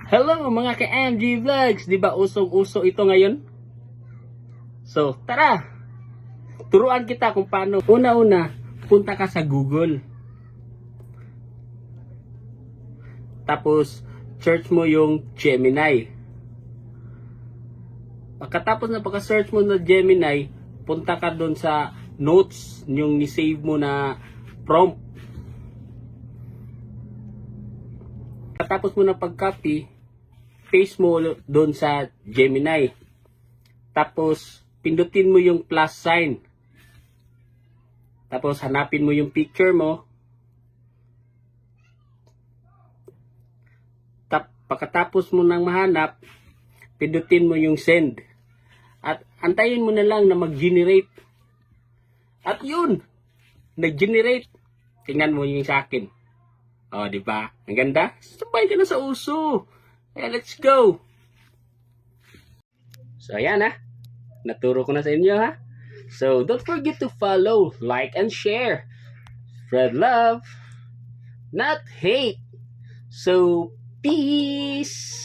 Hello mga ka-MG Vlogs! Di ba usong-uso ito ngayon? So, tara! Turuan kita kung paano. Una-una, punta ka sa Google. Tapos, search mo yung Gemini. Pagkatapos na pagka-search mo na Gemini, punta ka doon sa notes, yung ni-save mo na prompt. Pagkatapos mo na pag-copy, paste mo doon sa Gemini. Tapos, pindutin mo yung plus sign. Tapos, hanapin mo yung picture mo. Pagkatapos mo nang mahanap, pindutin mo yung send. At antayin mo na lang na mag-generate. At yun, nag-generate. Tingnan mo yung sa akin. O, di ba? Ang ganda? Sabay ka na sa uso. Kaya let's go. So, ayan ha. Naturo ko na sa inyo ha. So, don't forget to follow, like, and share. Spread love, not hate. So, peace!